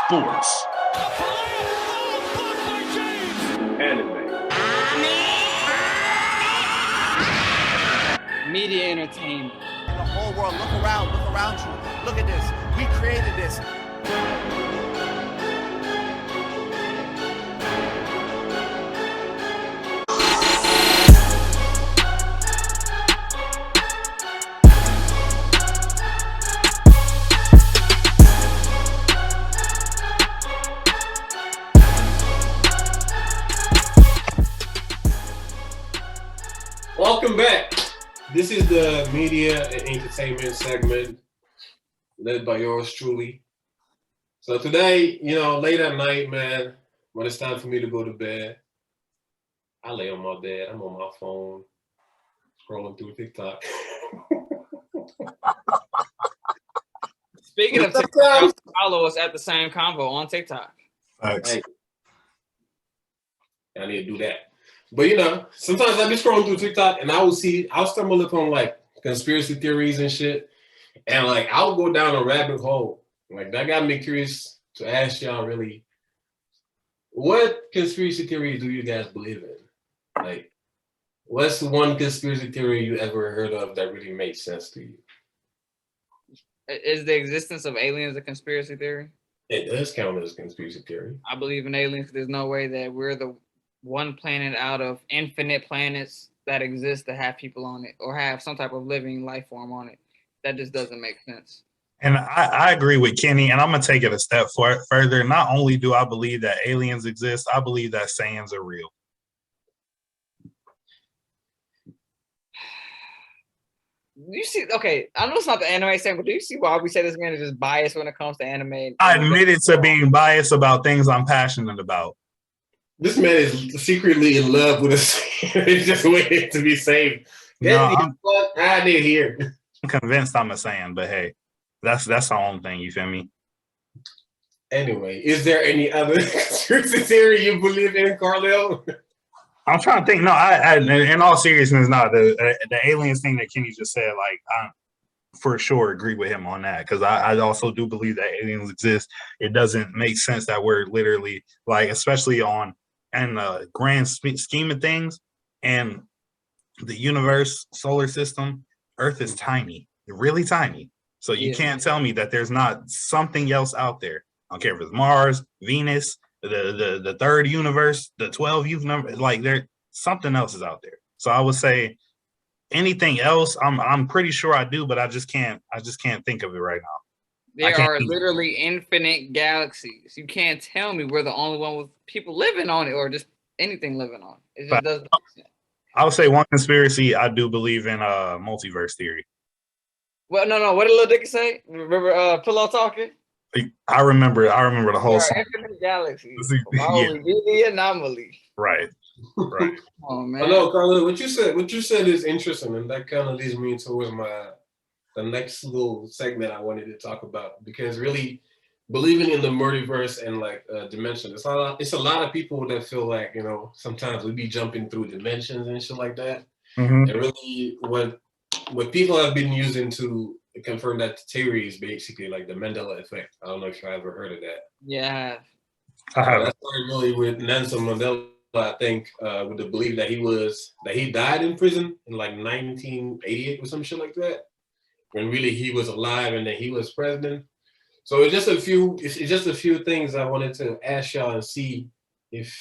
sports, Anime. Media entertainment. And the whole world, look around you. Look at this. We created this. Welcome back. This is the media and entertainment segment led by yours truly. So today, late at night, man, when it's time for me to go to bed, I lay on my bed. I'm on my phone, scrolling through TikTok. Speaking of TikTok, follow us at the same convo on TikTok. Thanks. Hey, I need to do that. But sometimes I be scrolling through TikTok and I'll stumble upon like conspiracy theories and shit. And like I'll go down a rabbit hole. Like that got me curious to ask y'all really, what conspiracy theories do you guys believe in? Like, what's the one conspiracy theory you ever heard of that really makes sense to you? Is the existence of aliens a conspiracy theory? It does count as a conspiracy theory. I believe in aliens. There's no way that we're the one planet out of infinite planets that exist that have people on it or have some type of living life form on it. That just doesn't make sense. And I agree with Kenny, and I'm going to take it a step further. Not only do I believe that aliens exist, I believe that Saiyans are real. You see, okay, I know it's not the anime saying, but do you see why we say this man is just biased when it comes to anime? I admitted to being biased about things I'm passionate about. This man is secretly in love with us. He's just waiting to be saved. Get the fuck out of here. I'm convinced I'm a Saiyan, but hey, that's the only thing, you feel me? Anyway, is there any other conspiracy theory you believe in, Carlil? I'm trying to think. No, I in all seriousness, no. The aliens thing that Kenny just said, like, I for sure agree with him on that, because I also do believe that aliens exist. It doesn't make sense that we're literally, like, especially in the grand scheme of things, and the universe, solar system, Earth is tiny, really tiny. So you can't tell me that there's not something else out there. I don't care if it's Mars, Venus, the third universe, the 12 universe, like there something else is out there. So I would say anything else, I'm pretty sure I do, but I just can't think of it right now. There are literally infinite galaxies. You can't tell me we're the only one with people living on it or just anything living on it. It just doesn't make sense. I would say one conspiracy, I do believe in multiverse theory. Well, no. What did Lil Dicky say? Remember Pillow talking? I remember the whole song. Infinite galaxies. Yeah. The anomaly. Right. Oh man. Hello, Carla. What you said is interesting, and that kind of leads me towards the next little segment I wanted to talk about, because really believing in the multiverse and like dimension, it's a lot of people that feel like sometimes we be jumping through dimensions and shit like that. Mm-hmm. And really, what people have been using to confirm that theory is basically like the Mandela effect. I don't know if you ever heard of that. Yeah. I have. That started really with Nelson Mandela, I think, with the belief that he died in prison in like 1988 or some shit like that, when really he was alive and then he was president. So it's just a few things I wanted to ask y'all and see if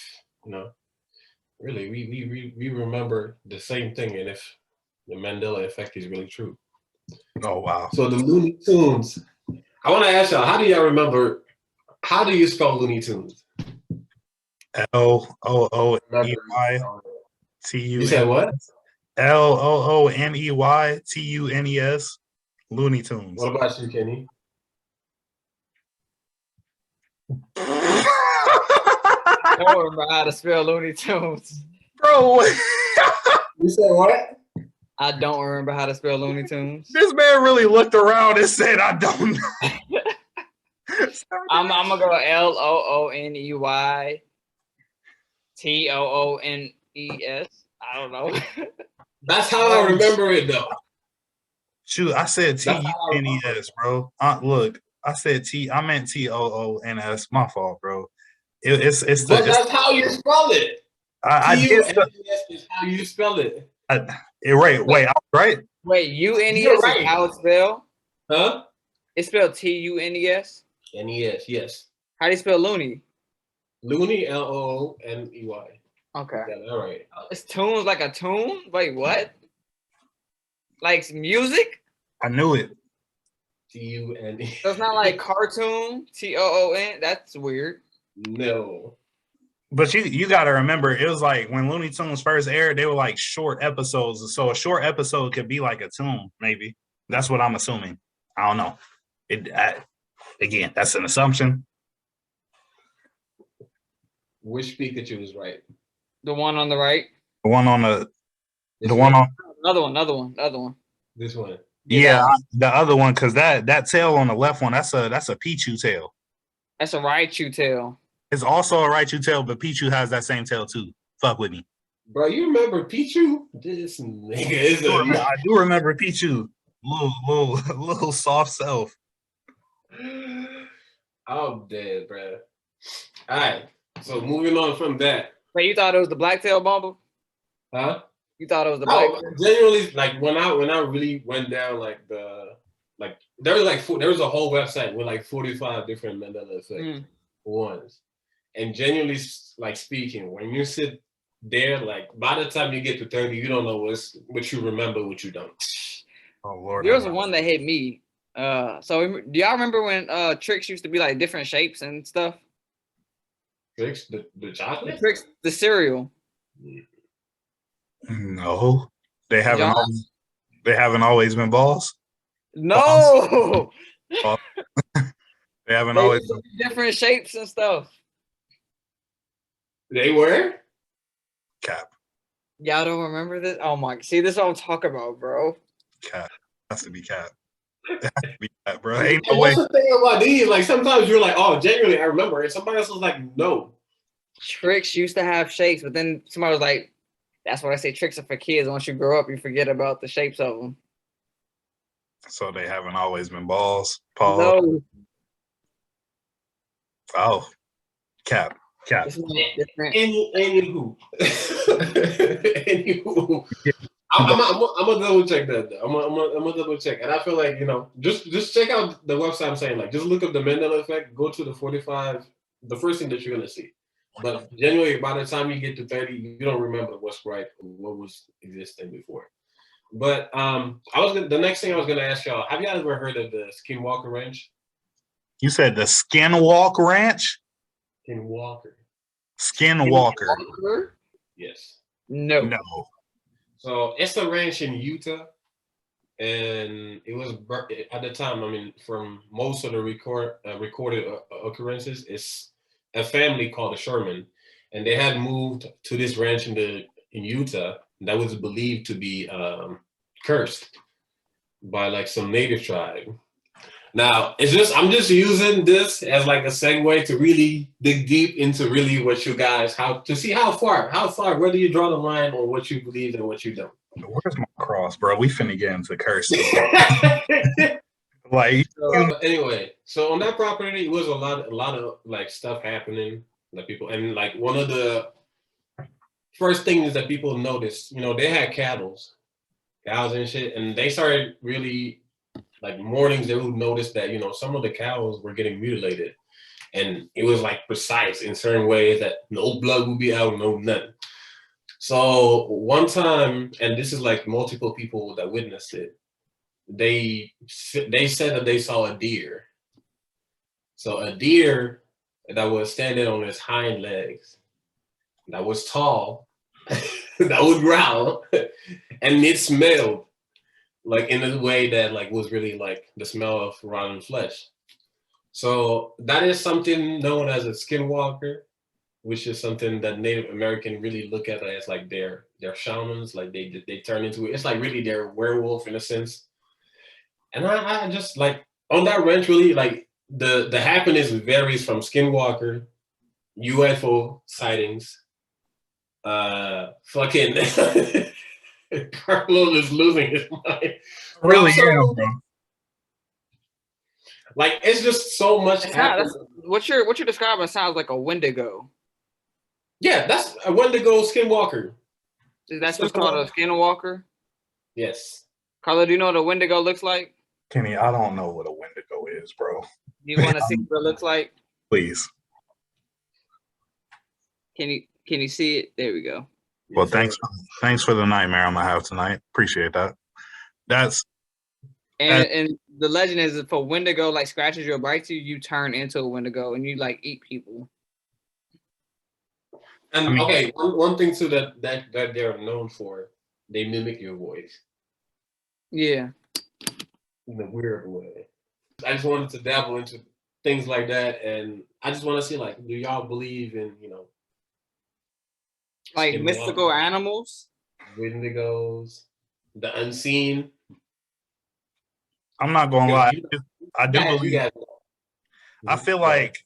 really we remember the same thing, and if the Mandela effect is really true. Oh wow. So the Looney Tunes. I want to ask y'all, how do you spell Looney Tunes? LOONEYTUNES. You said what? LOONEYTUNES. Looney Tunes. What about you, Kenny? I don't remember how to spell Looney Tunes. Bro. You said what? I don't remember how to spell Looney Tunes. This man really looked around and said, I don't know. I'm gonna go LOONEYTOONES. I don't know. That's how I remember it though. Shoot, I said TUNES, bro. Look, I said T. I meant TOONS. My fault, bro. It's But that's how you spell it. I did. TUNES is how you spell it. Right. Wait. I was right. Wait, UNES You're is right. how it's spelled? Huh? It's spelled TUNES? NES, yes. How do you spell loony? Looney, LOONEY. Okay. Yeah, all right. It's tunes like a tune? Wait, what? Like music? I knew it. TUNE. So it's not like cartoon, TOON? That's weird. No. But you got to remember, it was like when Looney Tunes first aired, they were like short episodes. So a short episode could be like a tune, maybe. That's what I'm assuming. I don't know. Again, that's an assumption. Which Pikachu is right? The one on the right. The one on the This the one on Another one. This one. yeah, the other one, because that tail on the left one, that's a Pichu tail. That's a Raichu tail. It's also a Raichu tail, but Pichu has that same tail too. Fuck with me. Bro, you remember Pichu? This nigga is I do remember Pichu. Little soft self. I'm dead, bro. All right. So moving on from that. Wait, you thought it was the black tail Bumble? Huh? You thought it was the black No, tail? genuinely, like when I really went down there was a whole website with like 45 different Mandela effect ones. And genuinely like speaking, when you sit there, like by the time you get to 30, you don't know what you remember, what you don't. Oh Lord. There was one that hit me. So do y'all remember when Tricks used to be like different shapes and stuff? Tricks, the chocolate? Tricks, the cereal. No. They haven't always been balls. No. Balls. They haven't They always used to be different shapes and stuff. They were? Cap. Y'all don't remember this? Oh my! See, this is what I'm talking about, bro. Cap. Has to be cap. It has to be cap, bro. Ain't no And way. what's the thing about these? Like sometimes you're like, oh, genuinely, I remember. And somebody else was like, no. Tricks used to have shapes, but then somebody was like, "That's what I say. Tricks are for kids. Once you grow up, you forget about the shapes of them." So they haven't always been balls. Paul. No, Oh. Cap. it's not different. Anywho. Anywho. I'm gonna double check that though. I'm gonna double check. And I feel like, just check out the website I'm saying, like just look up the Mandela effect, go to the 45, the first thing that you're gonna see. But generally by the time you get to 30, you don't remember what's right or what was existing before. But the next thing I was gonna ask y'all, have y'all ever heard of the Skinwalker Ranch? You said the Skinwalk Ranch? Skinwalker. Skinwalker. Yes. No. So it's a ranch in Utah, and it was at the time. I mean, from most of the recorded occurrences, it's a family called the Sherman, and they had moved to this ranch in Utah that was believed to be cursed by like some native tribe. Now, I'm just using this as like a segue to really dig deep into really what you guys, to see how far, where do you draw the line on what you believe and what you don't. Where's my cross, bro? We finna get into curses. Like, anyway, so on that property, it was a lot of like stuff happening, like people, and like one of the first things that people noticed, they had cows and shit, and they started really. Like mornings, they would notice that, some of the cows were getting mutilated. And it was like precise in certain ways that no blood would be out, no nothing. So one time, and this is like multiple people that witnessed it, they said that they saw a deer. So a deer that was standing on its hind legs, that was tall, that would growl, and it smelled. Like in a way that like was really like the smell of rotten flesh. So that is something known as a skinwalker, which is something that Native American really look at as like their shamans, like they turn into it. It's like really their werewolf in a sense. And I just like on that ranch really like the happiness varies from skinwalker, UFO sightings, fucking Carlo is losing his mind. really am, bro. Like it's just so much happening. What you're describing sounds like a Wendigo. Yeah, that's a Wendigo skinwalker. That's what's called a skinwalker. Yes. Carlo, do you know what a Wendigo looks like? Kenny, I don't know what a Wendigo is, bro. Do you want to see what it looks like? Please. Can you see it? There we go. Well, thanks for the nightmare I'm gonna have tonight. Appreciate that. And the legend is if a Wendigo like scratches you or bites you, you turn into a Wendigo and you like eat people. And okay, one thing too that they're known for, they mimic your voice. Yeah. In a weird way. I just wanted to dabble into things like that, and I just want to see, like, do y'all believe in, like mystical animals? Wendigos, the unseen? I'm not gonna lie. I do believe. I feel like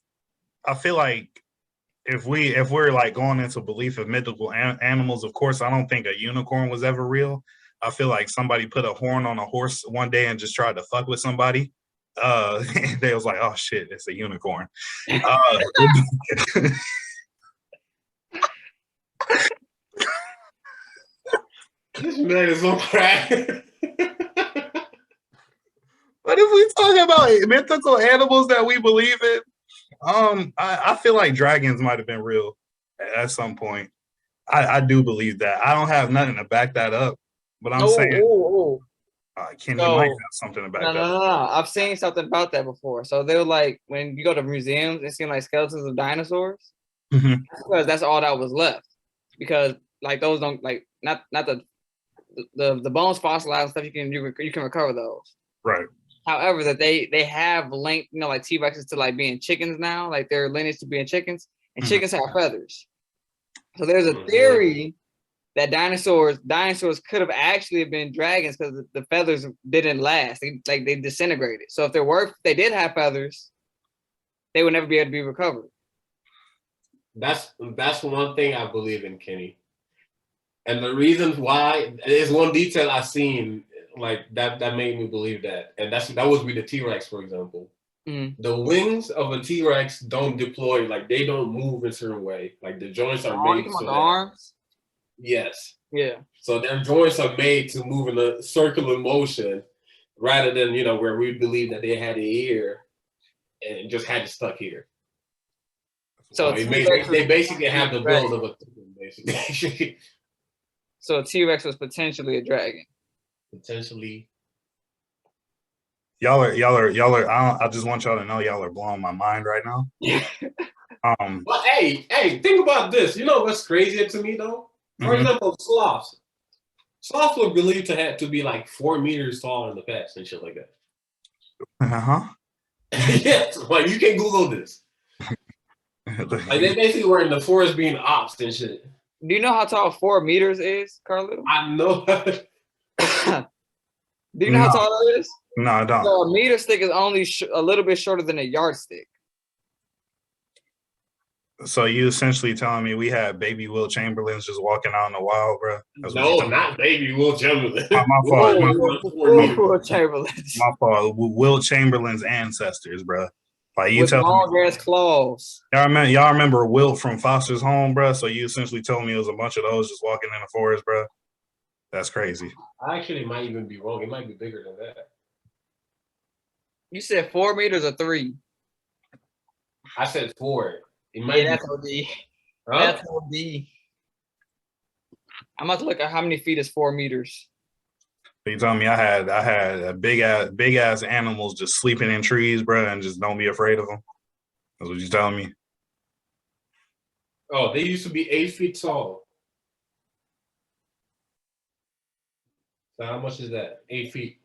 if we're like going into belief of mythical animals, of course, I don't think a unicorn was ever real. I feel like somebody put a horn on a horse one day and just tried to fuck with somebody. They was like, "Oh shit, it's a unicorn." This man is on crack. But if we talk about mythical animals that we believe in, I feel like dragons might have been real at some point. I do believe that. I don't have nothing to back that up, but I'm saying, Kenny might have something to back that up. No. I've seen something about that before. So they were like, when you go to museums and see like skeletons of dinosaurs, because that's all that was left. Because like those don't like not the bones fossilized and stuff. You can recover those. Right. However, that they have linked, like T-Rexes to like being chickens now, like their lineage to being chickens, and chickens have feathers. So there's a theory that dinosaurs could have actually been dragons because the feathers didn't last. They disintegrated. So if they did have feathers, they would never be able to be recovered. That's one thing I believe in, Kenny. And the reasons why is one detail I seen like that made me believe that, and that was with the T-Rex, for example. The wings of a T-Rex don't deploy, like they don't move in a certain way. Like the joints are made so the arms. Yes. Yeah. So their joints are made to move in a circular motion, rather than where we believe that they had an ear and just had it stuck here. So they basically have the build of a basically. So a T-Rex was potentially a dragon. Potentially. Y'all are. I just want y'all to know y'all are blowing my mind right now. But hey, think about this. You know what's crazier to me though? For example, sloths. Sloths were believed to have to be like 4 meters tall in the past and shit like that. Yes, like you can Google this. Like they basically were in the forest being ops and shit. Do you know how tall 4 meters is, Carlo? I know. Do you know how tall that is? No, I don't. So a meter stick is only a little bit shorter than a yardstick. So you essentially telling me we had baby Will Chamberlains just walking out in the wild, bro? No, not baby Will Chamberlain. My fault. Will Chamberlains. My fault. Will Chamberlain's ancestors, bro. Like you with tell long ass claws. Y'all remember Wilt from Foster's Home, bro? So you essentially told me it was a bunch of those just walking in the forest, bro. That's crazy. I actually might even be wrong. It might be bigger than that. You said 4 meters or 3? I said 4. It might that's OD. Huh? That's OD. I'm about to look at how many feet is 4 meters. You told me I had a big ass animals just sleeping in trees, bro, and just don't be afraid of them. That's what you telling me. Oh, they used to be 8 feet tall. So how much is that? 8 feet.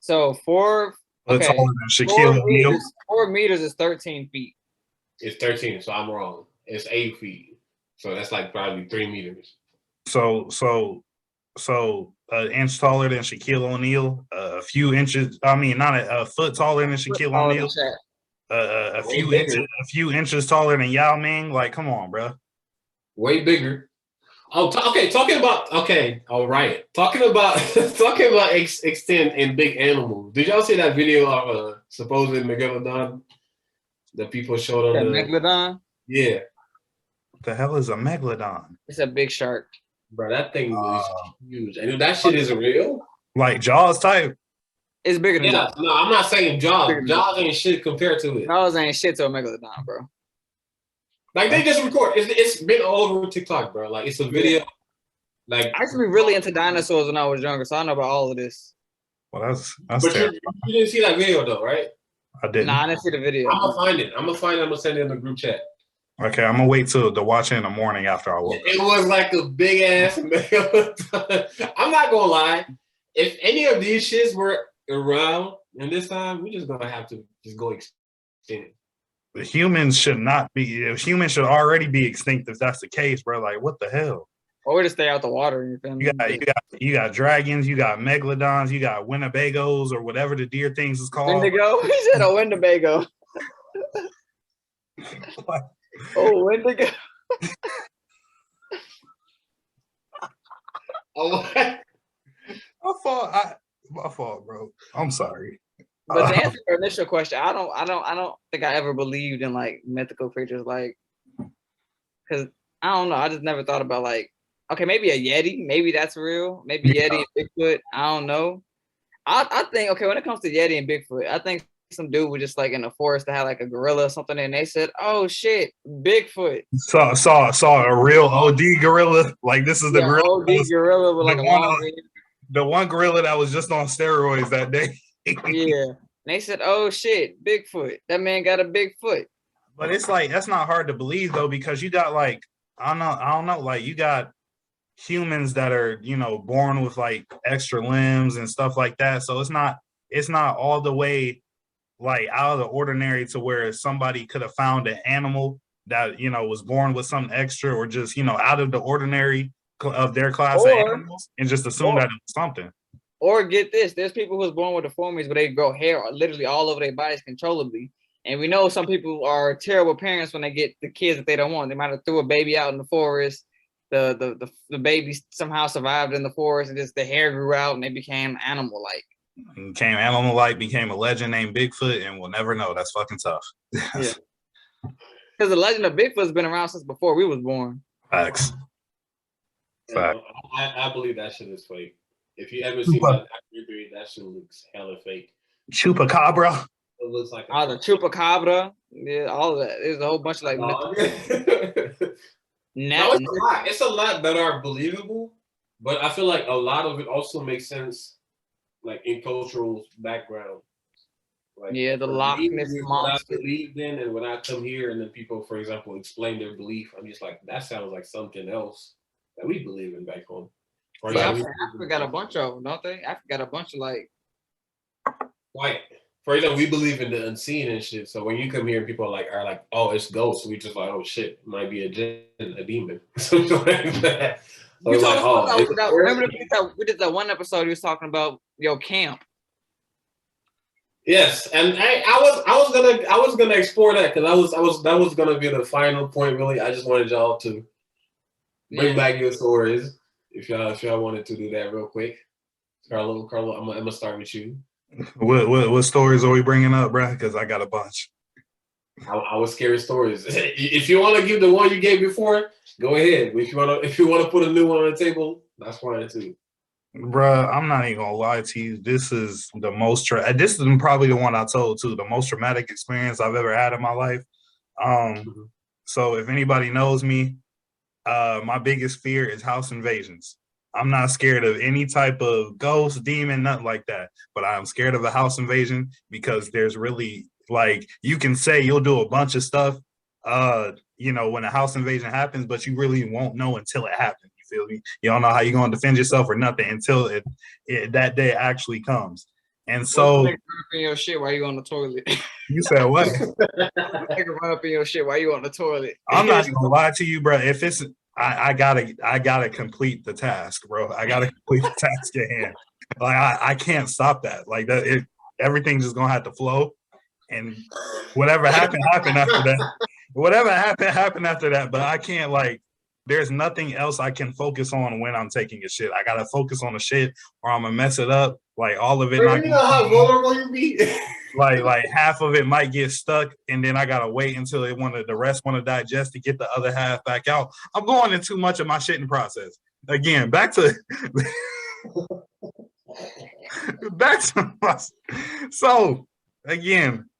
So 4. Okay. Taller than Shaquille O'Neal. 4 meters is 13 feet. It's 13, so I'm wrong. It's 8 feet. So that's like probably 3 meters. So an inch taller than Shaquille O'Neal, a few inches. I mean, not a foot taller than Shaquille O'Neal. A few inches taller than Yao Ming. Like, come on, bro. Way bigger. Oh, okay. Talking about extent and big animals. Did y'all see that video of supposed megalodon that people showed on the megalodon. Yeah, What the hell is a megalodon? It's a big shark. bro, that thing was huge. And if that shit isn't real, Like Jaws type? It's bigger than yeah, Jaws. no, I'm not saying Jaws. Bigger than Jaws ain't shit compared to it. Jaws ain't shit to a megalodon, bro. Like they just record. It's been all over TikTok, bro. Like it's a video. Like I used to be really into dinosaurs when I was younger, so I know about all of this. Well, that's But terrible. you didn't see that video though, right? I didn't. Nah, I didn't see the video. I'm gonna find it. I'm gonna send it in the group chat. Okay, I'm gonna wait till to watch it in the morning after I woke up. It was like a big ass megalodon. I'm not gonna lie. If any of these shits were around in this time, we just gonna have to just go extinct. Humans should not be. Humans should already be extinct if that's the case, bro. Like, what the hell? Or to stay out the water. You feel me? You got dragons, you got megalodons, you got Winnebagos or whatever the deer things is called. Wendigo. He said a Winnebago. Oh, Wendigo. My fault, bro. I'm sorry. But to answer your initial question, I don't think I ever believed in like mythical creatures, like, because I don't know. I just never thought about like, okay, maybe a Yeti, maybe that's real. Maybe Yeti and Bigfoot. I don't know. I think, okay, when it comes to Yeti and Bigfoot, I think some dude was just like in the forest that had like a gorilla or something, and they said, "Oh shit, Bigfoot." Saw a real OD gorilla. Like this is the gorilla. OD gorilla with like a long head. The one gorilla that was just on steroids that day. Yeah. And they said, "Oh shit, Bigfoot. That man got a big foot." But it's like that's not hard to believe though, because you got like I don't know, like you got humans that are, you know, born with like extra limbs and stuff like that. So it's not all the way like out of the ordinary to where somebody could have found an animal that, you know, was born with something extra or just, you know, out of the ordinary of their class of animals and just assume that it was something. Or get this, there's people who's born with deformities, but they grow hair literally all over their bodies controllably. And we know some people are terrible parents when they get the kids that they don't want. They might have threw a baby out in the forest. The baby somehow survived in the forest and just the hair grew out and they became animal-like. Became animal-like, became a legend named Bigfoot, and we'll never know. That's fucking tough. Yeah. Because the legend of Bigfoot's been around since before we was born. Facts. Fact. I believe that shit is fake. If you ever see that documentary, that shit looks hella fake. Chupacabra. It looks like the Chupacabra. Yeah, all of that. There's a whole bunch of like it's a lot that are believable, but I feel like a lot of it also makes sense like in cultural background. Like, yeah, the Loch Ness monster. What I believed in, and when I come here and then people, for example, explain their belief, I'm just like, that sounds like something else that we believe in back home. Yeah, Africa got a bunch of them, don't they? Africa got a bunch of like for example, we believe in the unseen and shit. So when you come here and people are like, oh, it's ghosts, we just like, oh shit, it might be a jinn, a demon, something like that. So remember we did that one episode he was talking about your camp. Yes, and I was gonna explore that because that was gonna be the final point. Really, I just wanted y'all to bring back your stories if y'all wanted to do that real quick. Carlo, I'm gonna start with you. What stories are we bringing up, bro? Because I got a bunch. I was scary stories. If you want to give the one you gave before, go ahead. If you want to put a new one on the table, that's fine too. Bruh, I'm not even gonna lie to you. This is the most this is probably the one I told too, the most traumatic experience I've ever had in my life. So if anybody knows me, my biggest fear is house invasions. I'm not scared of any type of ghost, demon, nothing like that. But I'm scared of a house invasion because there's really like you can say you'll do a bunch of stuff, you know, when a house invasion happens, but you really won't know until it happens. You feel me? You don't know how you're going to defend yourself or nothing until that day actually comes. And so, run up in your shit while you on the toilet. You said what? Run up in your shit while you on the toilet. I'm not even gonna lie to you, bro. If it's I gotta complete the task, bro. I gotta complete the task at hand. Like I can't stop that. Like that, everything's just gonna have to flow, and whatever happened after that. Whatever happened after that. But I can't like. There's nothing else I can focus on when I'm taking a shit. I gotta focus on the shit, or I'm gonna mess it up, Like all of it Bro, not you know how vulnerable you be. like half of it might get stuck, and then I gotta wait until the rest want to digest to get the other half back out. I'm going in too much of my shitting process. Again, back to so again,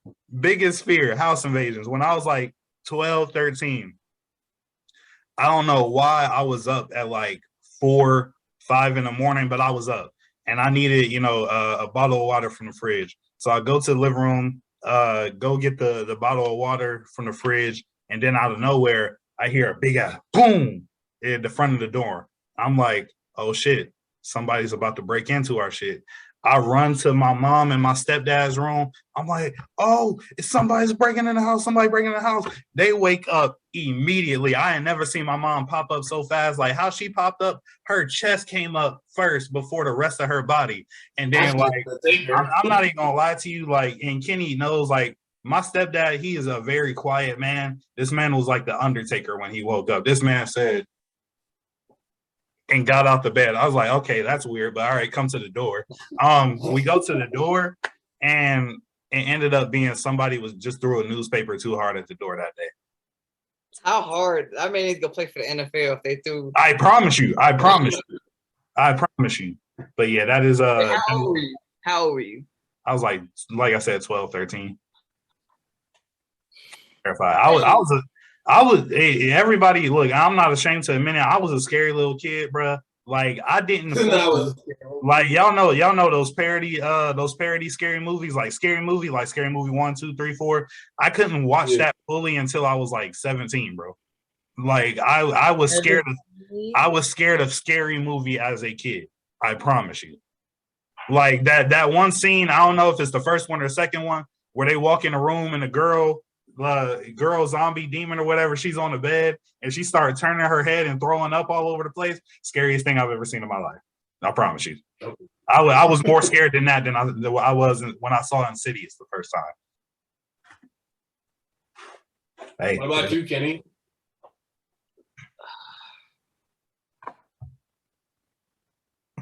biggest fear, house invasions. When I was like 12, 13, I don't know why I was up at like 4, 5 in the morning, but I was up and I needed, a bottle of water from the fridge. So I go to the living room, go get the bottle of water from the fridge, and then out of nowhere, I hear a big ass boom at the front of the door. I'm like, oh shit, somebody's about to break into our shit. I run to my mom and my stepdad's room. I'm like, oh, somebody's breaking in the house. Somebody breaking in the house. They wake up immediately. I ain't never seen my mom pop up so fast. Like how she popped up, her chest came up first before the rest of her body. And then I'm not even gonna lie to you, like, and Kenny knows, like, my stepdad, he is a very quiet man. This man was like the Undertaker when he woke up. This man said, and got out the bed. I was like, okay, that's weird, but all right, come to the door. We go to the door, and it ended up being somebody was just threw a newspaper too hard at the door that day. How hard? I may need to go play for the NFL if they threw. I promise you. I promise you. But yeah, that is How old were you? How old were you? I was like I said, 12, 13. Terrified. Everybody, look, I'm not ashamed to admit it. I was a scary little kid, bro. Like I didn't like y'all know those parody scary movies, like Scary Movie 1, 2, 3, 4. I couldn't watch that fully until I was like 17, bro. Like I was scared of Scary Movie as a kid. I promise you. Like that one scene, I don't know if it's the first one or the second one, where they walk in a room and the girl zombie demon or whatever, she's on the bed and she started turning her head and throwing up all over the place. Scariest thing I've ever seen in my life. I promise you. I was more scared than that than I was when I saw Insidious the first time. Hey, what about you, Kenny?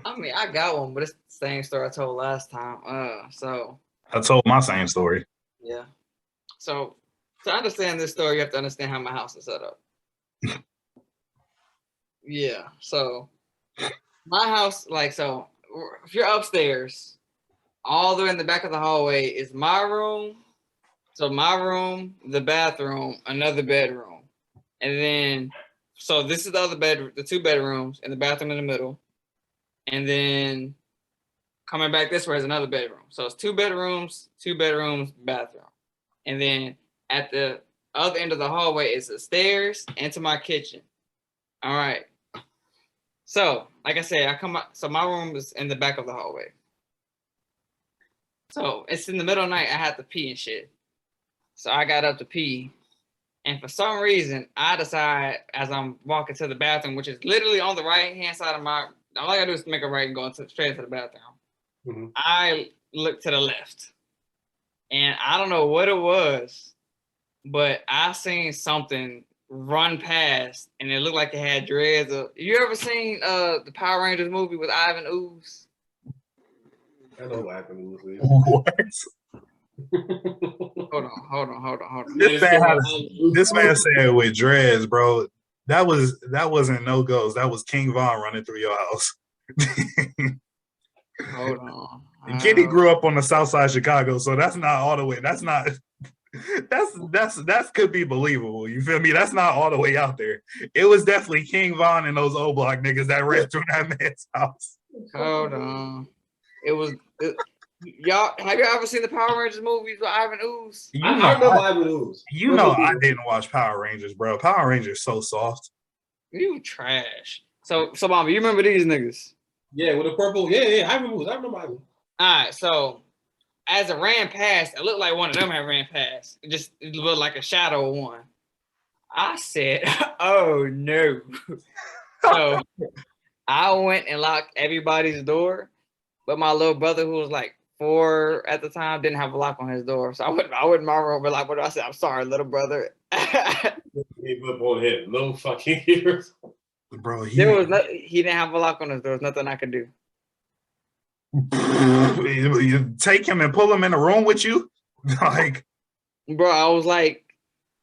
I mean, I got one, but it's the same story I told last time. So I told my same story. Yeah. So to understand this story, you have to understand how my house is set up. Yeah. So my house, like, so if you're upstairs, all the way in the back of the hallway is my room. So my room, the bathroom, another bedroom. And then, so this is the other bedroom, the 2 bedrooms, and the bathroom in the middle. And then coming back this way is another bedroom. So it's 2 bedrooms, bathroom. And then at the other end of the hallway is the stairs into my kitchen. All right. So, like I said, so my room is in the back of the hallway. So it's in the middle of the night. I had to pee and shit. So I got up to pee. And for some reason, I decide as I'm walking to the bathroom, which is literally on the right-hand side of all I gotta do is make a right and go straight into the bathroom. Mm-hmm. I look to the left. And I don't know what it was, but I seen something run past, and it looked like it had dreads. You ever seen the Power Rangers movie with Ivan Ooze? I know what Ivan Ooze is. What? Hold on. This man said with dreads, bro. That wasn't no ghost. That was King Von running through your house. Hold on. Kitty grew up on the south side of Chicago, so that's not all the way. That's could be believable. You feel me? That's not all the way out there. It was definitely King Von and those old block niggas that ran through that man's house. Hold on. Y'all, have you ever seen the Power Rangers movies with Ivan Ooze? I remember Ivan Ooze. You know I didn't watch Power Rangers, bro. Power Rangers so soft. You trash. So mama, you remember these niggas? Yeah, with the purple. Yeah, Ivan Ooze. I remember Ivan. All right, so as it ran past, it looked like one of them had ran past. It looked like a shadow of one. I said, oh no. So I went and locked everybody's door, but my little brother, who was like 4 at the time, didn't have a lock on his door. So I went in my room, but like, what do I say? I'm sorry, little brother. He put on him. No fucking ears. Bro, he didn't have a lock on his door. There's nothing I could do. You take him and pull him in a room with you, like, Bro, I was like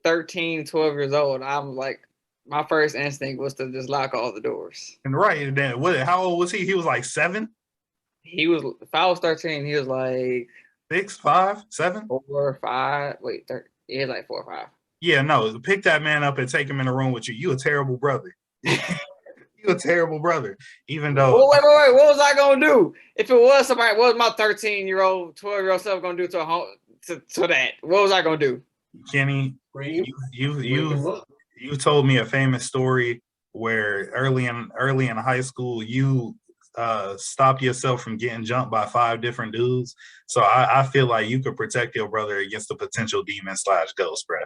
13, 12 years old. I was like, my first instinct was to just lock all the doors. and right. And then how old was he? He was like 7, He was, if I was 13, he was like 6, 5, 7. 4 or 5. Wait, he was like 4 or 5. Yeah, no, pick that man up and take him in a room with you. You a terrible brother. You a terrible brother. Even though Wait. What was I gonna do? If it was somebody, what was my 13-year-old, 12-year-old self gonna do to a home to that? What was I gonna do? Kenny, Cream. you told me a famous story where early in high school you stopped yourself from getting jumped by 5 different dudes. So I feel like you could protect your brother against a potential demon/ghost, bro.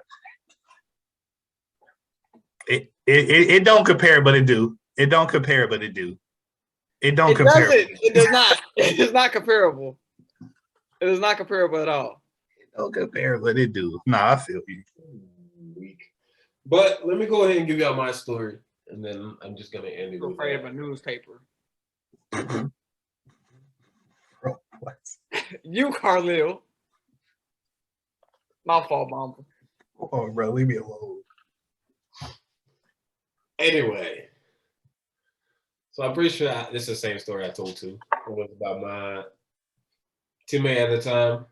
It don't compare, but it do. It don't compare, but it do. It don't compare. It does not. It is not comparable. It is not comparable at all. It don't compare, but it do. Nah, I feel you. Weak. But let me go ahead and give y'all my story, and then I'm just gonna end it I'm with afraid that. of a newspaper. Bro, what? You, Carlil. My fault, Mama. Oh, bro, leave me alone. Anyway, so I'm pretty sure this is the same story I told too. It was about my teammate at the time.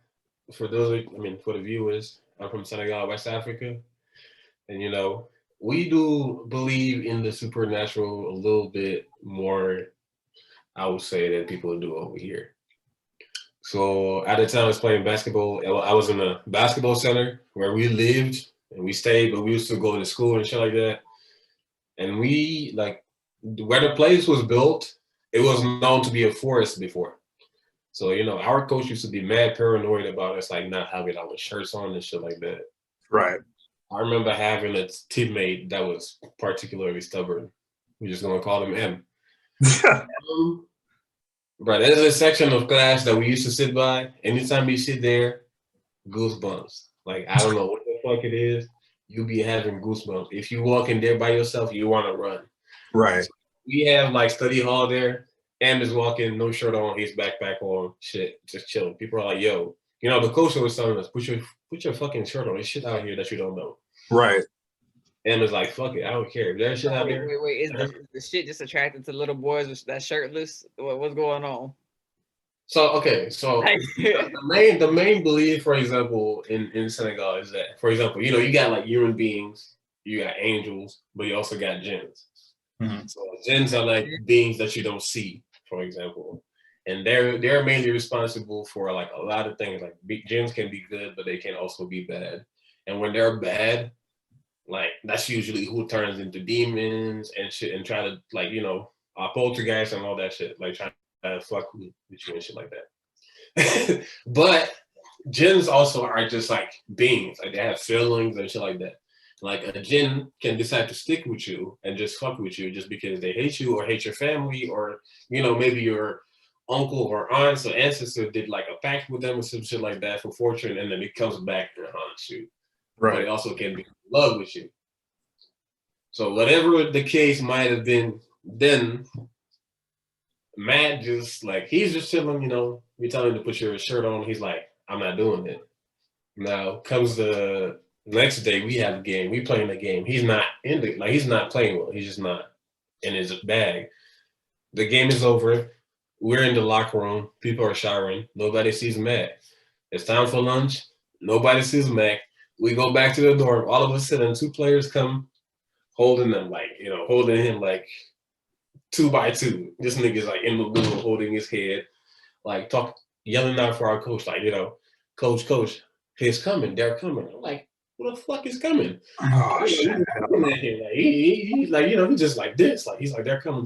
For the viewers, I'm from Senegal, West Africa, and we do believe in the supernatural a little bit more, I would say, than people do over here. So at the time I was playing basketball. I was in a basketball center where we lived and we stayed, but we used to go to school and shit like that. And we, like, where the place was built, it was known to be a forest before. So, our coach used to be mad paranoid about us, like, not having our shirts on and shit like that. Right. I remember having a teammate that was particularly stubborn. We're just going to call him M. But there's a section of class that we used to sit by. Anytime you sit there, goosebumps. Like, I don't know what the fuck it is. You be having goosebumps. If you walk in there by yourself, you want to run. Right. So we have like study hall there. Am is walking, no shirt on, his backpack on, shit, just chilling. People are like, yo, the coach was telling us, put your fucking shirt on. There's shit out here that you don't know. Right. Am is like, fuck it, I don't care. If there's shit out there. Wait. Is the shit just attracted to little boys that shirtless? What's going on? So the main belief, for example, in Senegal is that, for example, you got like human beings, you got angels, but you also got jinns. Mm-hmm. So jinns are like beings that you don't see, for example, and they're mainly responsible for like a lot of things. Like jinns can be good, but they can also be bad. And when they're bad, like that's usually who turns into demons and shit, and try to like poltergeist and all that shit, like trying fuck with you and shit like that. But jinns also are just like beings, like they have feelings and shit like that. Like a jinn can decide to stick with you and just fuck with you just because they hate you or hate your family, or maybe your uncle or aunts or ancestor did like a pact with them or some shit like that for fortune, and then it comes back and haunts you. Right. But it also can be in love with you. So whatever the case might have been then, Matt just like, he's just chilling, we tell him to put your shirt on. He's like, I'm not doing it. Now comes the next day, we have a game. We playing the game. He's not he's not playing well. He's just not in his bag. The game is over. We're in the locker room. People are showering. Nobody sees Matt. It's time for lunch. Nobody sees Mac. We go back to the dorm. All of a sudden, 2 players come holding them, holding him like 2 by 2. This nigga's like in the middle, holding his head, like yelling out for our coach, like, coach, he's coming, they're coming. I'm like, who the fuck is coming? Oh, shit. He's like, he's just like this, like he's like, they're coming.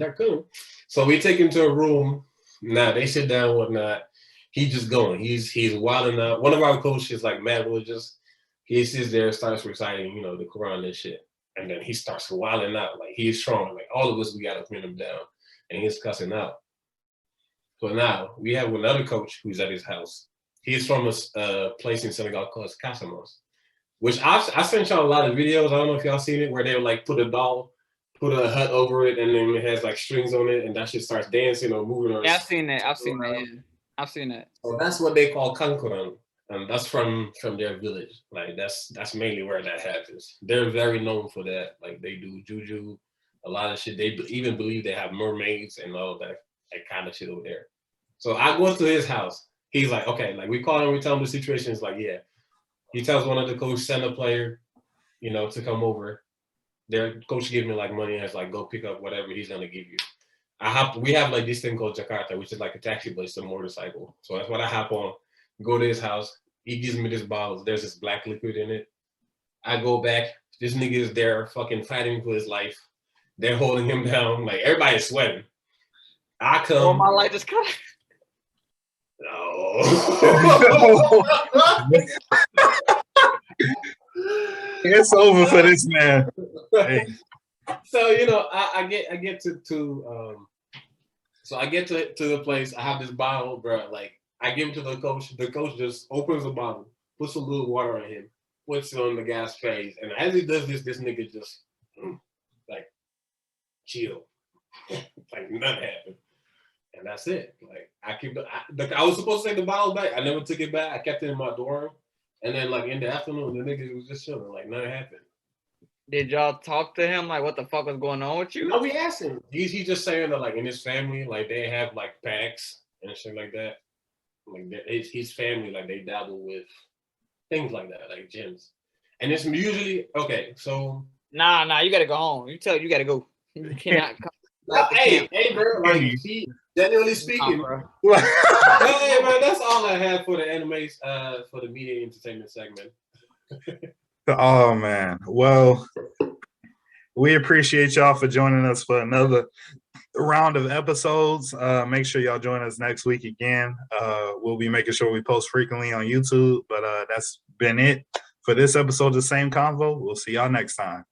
So we take him to a room. Now they sit down, whatnot. He's just going. He's wilding out. One of our coaches, like mad religious, he sits there, starts reciting, the Quran and shit. And then he starts wilding out, like he's strong. Like all of us, we gotta pin him down, and he's cussing out. So now we have another coach who's at his house. He's from a place in Senegal called Casamance, which I sent y'all a lot of videos. I don't know if y'all seen it, where they would like put a hut over it, and then it has like strings on it, and that shit starts dancing or moving. Yeah, I've seen that. I've seen that. So that's what they call kankuran, and that's from their village. Like that's mainly where that happens. They're very known for that. Like they do juju, a lot of shit. They even believe they have mermaids and all that kind of shit over there. So I go to his house. He's like, okay, like we call him, we tell him the situation. It's like, yeah. He tells one of the coach, send a player, you know, to come over. Their coach gives me like money and it's like, go pick up whatever he's gonna give you. We have like this thing called Jakarta, which is like a taxi, but it's a motorcycle. So that's what I hop on, go to his house. He gives me this bottle. There's this black liquid in it. I go back. This nigga is there fucking fighting for his life. They're holding him down. Like everybody's sweating. I come. Oh, my light just cut. No. It's over for this man. Hey. So you know, I get to so I get to the place. I have this bottle, bro. Like I give him to the coach. The coach just opens the bottle, puts a little water on him, puts it on the guy's face, and as he does this nigga just like chill, like nothing happened, and that's it. Like I was supposed to take the bottle back. I never took it back. I kept it in my dorm, and then like in the afternoon, the nigga was just chilling, like nothing happened. Did y'all talk to him? Like, what the fuck was going on with you? No, we asked him. He's just saying that, like, in his family, like, they have, like, packs and shit like that. Like, his family, like, they dabble with things like that, like gyms. And it's usually, okay, so. Nah, you gotta go home. You gotta go. You cannot come. No, hey, bro, like, he, genuinely speaking. Hey, man, that's all I have for the animes, for the media entertainment segment. Oh man, well, we appreciate y'all for joining us for another round of episodes. Make sure y'all join us next week again. We'll be making sure we post frequently on YouTube, but that's been it for this episode of The Same Convo. We'll see y'all next time.